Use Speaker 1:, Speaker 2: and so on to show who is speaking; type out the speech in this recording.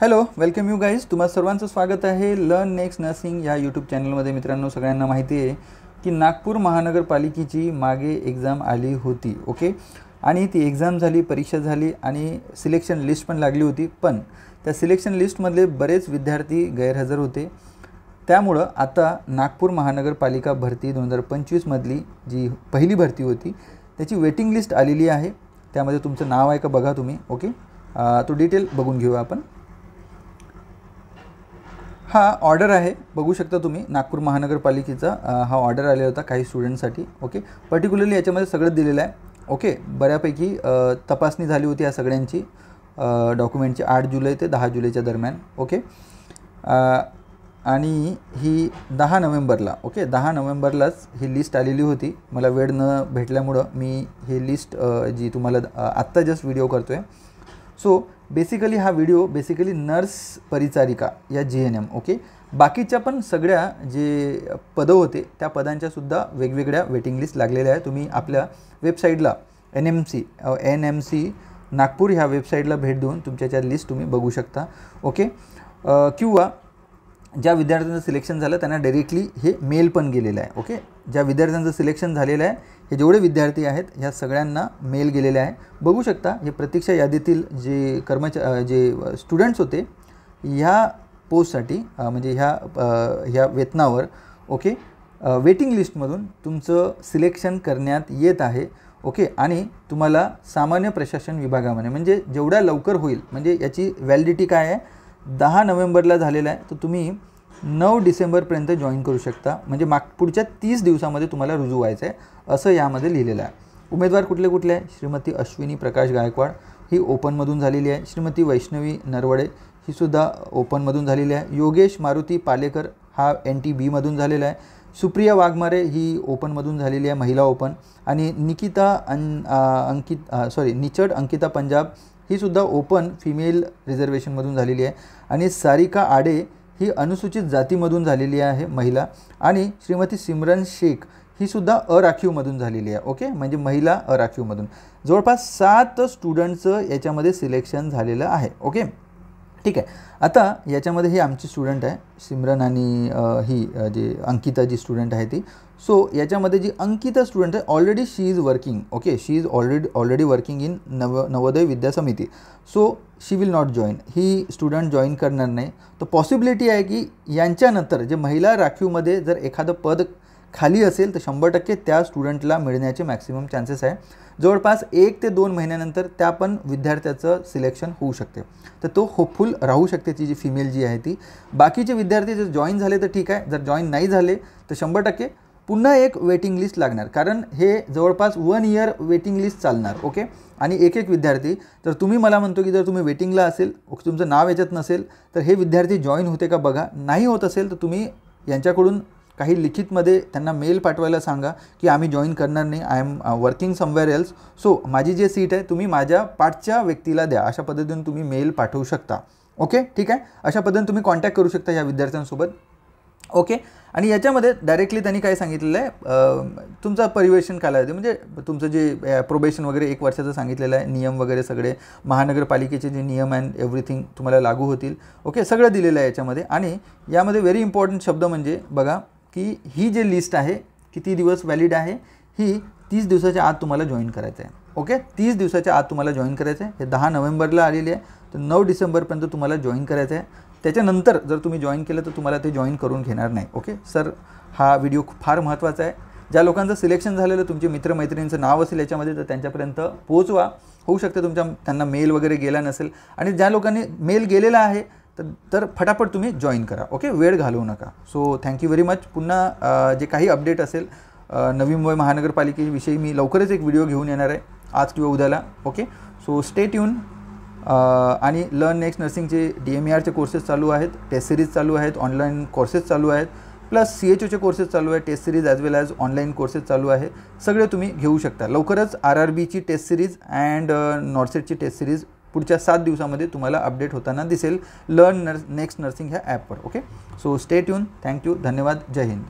Speaker 1: Hello, welcome you guys. तुम्हा सर्वांचं स्वागत आहे लर्न नेक्स्ट नर्सिंग या यूट्यूब चॅनलमध्ये. मित्रांनो, सगळ्यांना माहिती आहे की नागपूर महानगरपालिकेची मागे एक्झाम आली होती. ओके, आणि ती एक्झाम झाली, परीक्षा झाली आणि सिलेक्शन लिस्ट पण लागली होती. पण त्या सिलेक्शन लिस्टमधले बरेच विद्यार्थी गैरहजर होते. त्यामुळं आता नागपूर महानगरपालिका भरती 2025मधली जी पहिली भरती होती त्याची वेटिंग लिस्ट आलेली आहे. त्यामध्ये तुमचं नाव आहे का बघा तुम्ही. ओके, तो डिटेल बघून घेऊ आपण. हा ऑर्डर आहे, बघू शकता तुम्ही. नागपूर महानगरपालिकेचा हा ऑर्डर आलेला होता काही स्टुडंटसाठी. ओके, पर्टिक्युलरली याच्यामध्ये सगळं दिलेलं आहे. ओके, बऱ्यापैकी तपासणी झाली होती या सगळ्यांची डॉक्युमेंटची 8 जुलै ते 10 जुलैच्या दरम्यान. ओके, आणि ही 10 नोव्हेंबरला 10 नोव्हेंबरलाच ही लिस्ट आलेली होती. मला वेळ न भेटल्यामुळं मी ही लिस्ट जी तुम्हाला आत्ता जस्ट व्हिडिओ करतो आहे. सो बेसिकली हा व्हिडिओ नर्स परिचारिका या GNM. ओके, बाकीच्या पण सगळ्या जे पदं होते त्या पदांच्यासुद्धा वेगवेगळ्या वेटिंग लिस्ट लागलेल्या आहे. तुम्ही आपल्या वेबसाईटला NMC नागपूर ह्या वेबसाईटला भेट देऊन तुमच्या लिस्ट तुम्ही बघू शकता. ओके, किंवा ज्या विद्यार्थ्यांचं सिलेक्शन झालं त्यांना डायरेक्टली हे मेल पण गेलेलं आहे. ओके, ज्या विद्यार्थ्यांचं सिलेक्शन झालेलं आहे हे जेवढे विद्यार्थी आहेत ह्या सगळ्यांना मेल गेलेले आहे. बघू शकता हे प्रतीक्षा यादीतील जे जे स्टुडंट्स होते ह्या पोस्टसाठी म्हणजे ह्या वेतनावर ओके वेटिंग लिस्टमधून तुमचं सिलेक्शन करण्यात येत आहे. ओके, आणि तुम्हाला सामान्य प्रशासन विभागामध्ये म्हणजे जेवढ्या लवकर होईल, म्हणजे याची व्हॅलिडिटी काय आहे 10 नोव्हेंबरला झालेला आहे, तर तुम्ही 9 डिसेंबरपर्यंत जॉईन करू शकता. म्हणजे पुढच्या 30 दिवसामध्ये तुम्हाला रुजू व्हायचं आहे असं यामध्ये लिहिलेलं आहे. उमेदवार कुठले कुठले आहे? श्रीमती अश्विनी प्रकाश गायकवाड ही ओपनमधून झालेली आहे. श्रीमती वैष्णवी नरवडे ही सुद्धा ओपनमधून झालेली आहे. योगेश मारुती पालेकर हा NTBमधून झालेला आहे. सुप्रिया वाघमारे ही ओपनमधून झालेली आहे, महिला ओपन. आणि निचड अंकिता पंजाब ही सुद्धा ओपन फिमेल रिझर्वेशनमधून झालेली आहे. आणि सारिका आडे ही अनुसूचित जातीमधून झालेली आहे, महिला. आणि श्रीमती सिमरन शेख ही सुद्धा अराखीवमधून झालेली आहे. ओके, म्हणजे महिला अराखीवमधून. जवळपास 7 स्टुडंटचं याच्यामध्ये सिलेक्शन झालेलं आहे. ओके, ठीक आहे. आता याच्यामध्ये ही आमची स्टुडंट आहे सिमरन आणि ही जी अंकिता जी स्टुडंट आहे ती. सो याच्यामध्ये जी अंकिता स्टुडंट आहे already she is working. Okay, she is already working in Navodaya Vidya Samiti. So she will not join. ही स्टुडंट जॉईन करणार नाही. तर पॉसिबिलिटी आहे की यांच्यानंतर जे महिला राखीवमध्ये जर एखादं पद खाली असेल तर 100% त्या स्टुडंटला मिळण्याचे मॅक्सिमम चान्सेस आहे. जवळपास 1 ते 2 महिन्यानंतर त्या पण विद्यार्थ्याचं सिलेक्शन होऊ शकते. तर तो होपफुल राहू शकते ती जी फिमेल जी आहे ती. बाकीचे विद्यार्थी जर जॉईन झाले तर ठीक आहे, जर जॉईन नाही झाले तर 100% पुन्हा एक वेटिंग लिस्ट लागणार. कारण हे जवळपास 1 इयर वेटिंग लिस्ट चालणार. ओके, आणि एक विद्यार्थी जर तुम्ही मला म्हणतो की जर तुम्ही वेटिंगला असेल, तुमचं नाव याच्यात नसेल तर हे विद्यार्थी जॉईन होते का बघा. नाही होत असेल तर तुम्ही यांच्याकडून काही लिखितमध्ये त्यांना मेल पाठवायला सांगा की आम्ही जॉईन करणार नाही, I am working somewhere else. So माझी जे सीट आहे तुम्ही माझ्या पाठच्या व्यक्तीला द्या, अशा पद्धतीने तुम्ही मेल पाठवू शकता. ओके, ठीक आहे. अशा पद्धतीने तुम्ही कॉन्टॅक्ट करू शकता या विद्यार्थ्यांसोबत. ओके, आणि याच्यामध्ये डायरेक्टली त्यांनी काय सांगितलेलं आहे, तुमचा परिवेशन कालावधी म्हणजे तुमचं जे प्रोबेशन वगैरे 1 वर्षाचं सांगितलेलं आहे. नियम वगैरे सगळे महानगरपालिकेचे जे नियम अँड एव्हरीथिंग तुम्हाला लागू होतील. ओके, सगळं दिलेलं आहे याच्यामध्ये. आणि यामध्ये व्हेरी इम्पॉर्टंट शब्द म्हणजे बघा की ही जी लिस्ट आहे किती दिवस व्हॅलिड आहे, ही 30 दिवसाच्या आत तुम्हाला जॉईन करायचं आहे. ओके, 30 दिवसाच्या आत तुम्हाला जॉईन करायचं आहे. हे 10 नोव्हेंबरला आलेली आहे, तर 9 डिसेंबरपर्यंत तुम्हाला जॉईन करायचं आहे. त्याच्यानंतर जर तुम्ही जॉईन केलं तर तुम्हाला ते जॉईन करून घेणार नाही. ओके सर, हा व्हिडिओ फार महत्त्वाचा आहे. ज्या लोकांचं सिलेक्शन झालेलं तुमचे मित्रमैत्रिणींचं नाव असेल याच्यामध्ये तर त्यांच्यापर्यंत पोहोचवा. होऊ शकते त्यांना मेल वगैरे गेला नसेल. आणि ज्या लोकांनी मेल गेलेला आहे तर फटाफट तुम्ही जॉईन करा. ओके, वेळ घालवू नका. So thank you very much. पुन्हा जे काही अपडेट असेल नवी मुंबई महानगरपालिकेविषयी मी लवकरच एक व्हिडिओ घेऊन येणार आहे, आज किंवा उद्याला. Okay, so stay tune. आणि लर्न नेक्स्ट नर्सिंगचे DMERचे कोर्सेस चालू आहेत, टेस्ट सिरीज चालू आहेत, ऑनलाईन कोर्सेस चालू आहेत, प्लस CHOचे कोर्सेस चालू आहेत, test series as well as online courses चालू आहे. सगळे तुम्ही घेऊ शकता. लवकरच RRBची टेस्ट सिरीज अँड नॉर्सेटची टेस्ट सिरीज पुढच्या 7 दिवसामध्ये तुम्हाला अपडेट होताना दिसेल लर्न नेक्स्ट नर्सिंग ह्या ॲपवर. Okay, so stay tune. Thank you, धन्यवाद, जय हिंद.